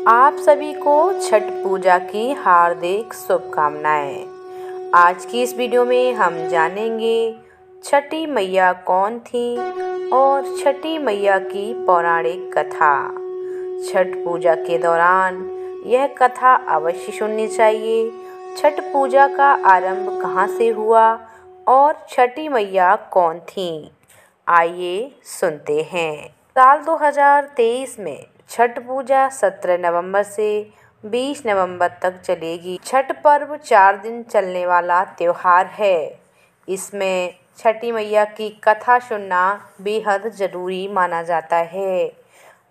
आप सभी को छठ पूजा की हार्दिक शुभकामनाएं। आज की इस वीडियो में हम जानेंगे छठी मैया कौन थी और छठी मैया की पौराणिक कथा। छठ पूजा के दौरान यह कथा अवश्य सुननी चाहिए। छठ पूजा का आरंभ कहाँ से हुआ और छठी मैया कौन थी, आइए सुनते हैं। साल 2023 में छठ पूजा 17 नवंबर से 20 नवंबर तक चलेगी। छठ पर्व 4 दिन चलने वाला त्योहार है। इसमें छठी मैया की कथा सुनना बेहद ज़रूरी माना जाता है।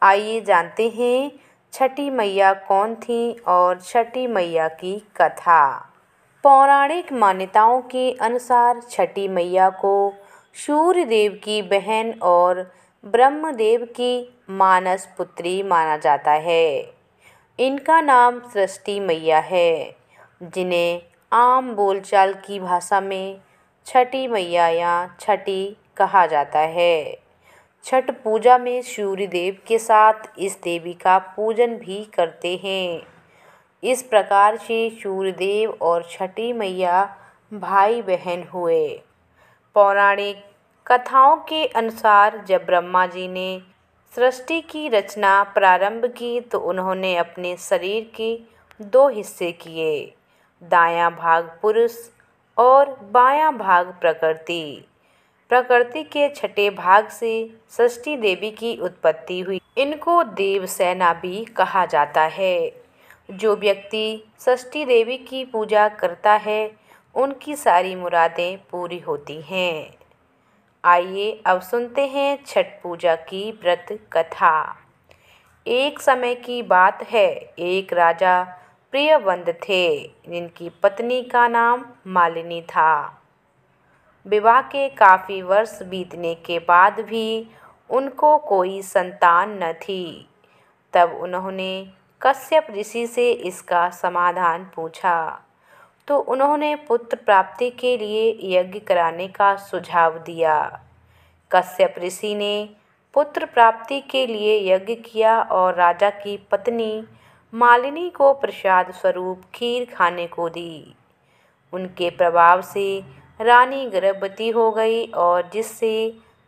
आइए जानते हैं छठी मैया कौन थी और छठी मैया की कथा। पौराणिक मान्यताओं के अनुसार छठी मैया को सूर्य देव की बहन और ब्रह्मदेव की मानस पुत्री माना जाता है। इनका नाम सृष्टि मैया है, जिन्हें आम बोलचाल की भाषा में छठी मैया या छठी कहा जाता है। छठ पूजा में सूर्य देव के साथ इस देवी का पूजन भी करते हैं। इस प्रकार से सूर्य देव और छठी मैया भाई बहन हुए। पौराणिक कथाओं के अनुसार जब ब्रह्मा जी ने सृष्टि की रचना प्रारंभ की तो उन्होंने अपने शरीर के 2 हिस्से किए, दायां भाग पुरुष और बायां भाग प्रकृति। प्रकृति के छठे भाग से षष्ठी देवी की उत्पत्ति हुई। इनको देवसेना भी कहा जाता है। जो व्यक्ति षष्ठी देवी की पूजा करता है उनकी सारी मुरादें पूरी होती हैं। आइए अब सुनते हैं छठ पूजा की व्रत कथा। एक समय की बात है, एक राजा प्रियव्रत थे, जिनकी पत्नी का नाम मालिनी था। विवाह के काफ़ी वर्ष बीतने के बाद भी उनको कोई संतान न थी। तब उन्होंने कश्यप ऋषि से इसका समाधान पूछा तो उन्होंने पुत्र प्राप्ति के लिए यज्ञ कराने का सुझाव दिया। कश्यप ऋषि ने पुत्र प्राप्ति के लिए यज्ञ किया और राजा की पत्नी मालिनी को प्रसाद स्वरूप खीर खाने को दी। उनके प्रभाव से रानी गर्भवती हो गई और जिससे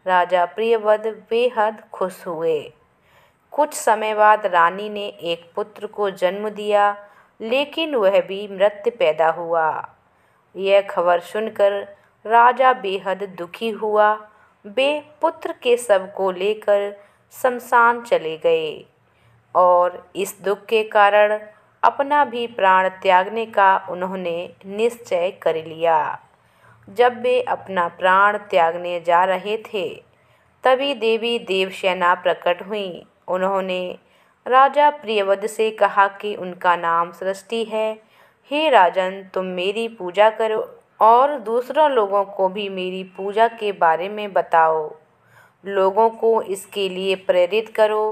राजा प्रियव्रत बेहद खुश हुए। कुछ समय बाद रानी ने एक पुत्र को जन्म दिया, लेकिन वह भी मृत पैदा हुआ। यह खबर सुनकर राजा बेहद दुखी हुआ। वे पुत्र के शव को लेकर शमशान चले गए और इस दुख के कारण अपना भी प्राण त्यागने का उन्होंने निश्चय कर लिया। जब वे अपना प्राण त्यागने जा रहे थे, तभी देवी देवसेना प्रकट हुई। उन्होंने राजा प्रियव्रत से कहा कि उनका नाम सृष्टि है। हे राजन, तुम मेरी पूजा करो और दूसरों लोगों को भी मेरी पूजा के बारे में बताओ। लोगों को इसके लिए प्रेरित करो।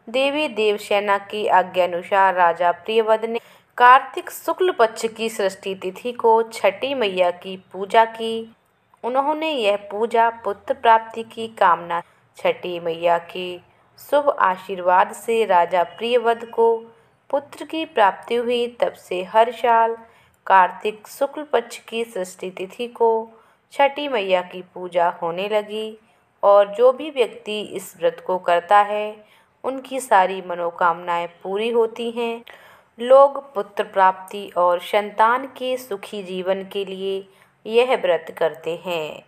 देवी देवसेना की आज्ञानुसार राजा प्रियव्रत ने कार्तिक शुक्ल पक्ष की सृष्टि तिथि को छठी मैया की पूजा की। उन्होंने यह पूजा पुत्र प्राप्ति की कामना। छठी मैया के शुभ आशीर्वाद से राजा प्रियव्रत को पुत्र की प्राप्ति हुई। तब से हर साल कार्तिक शुक्ल पक्ष की षष्ठी तिथि को छठी मैया की पूजा होने लगी और जो भी व्यक्ति इस व्रत को करता है उनकी सारी मनोकामनाएं पूरी होती हैं। लोग पुत्र प्राप्ति और संतान के सुखी जीवन के लिए यह व्रत करते हैं।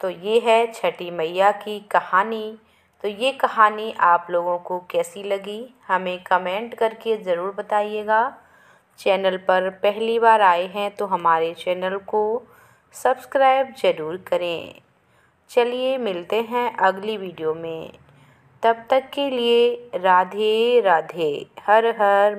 तो ये है छठी मैया की कहानी। तो ये कहानी आप लोगों को कैसी लगी हमें कमेंट करके ज़रूर बताइएगा। चैनल पर पहली बार आए हैं तो हमारे चैनल को सब्सक्राइब ज़रूर करें। चलिए मिलते हैं अगली वीडियो में। तब तक के लिए राधे राधे। हर हर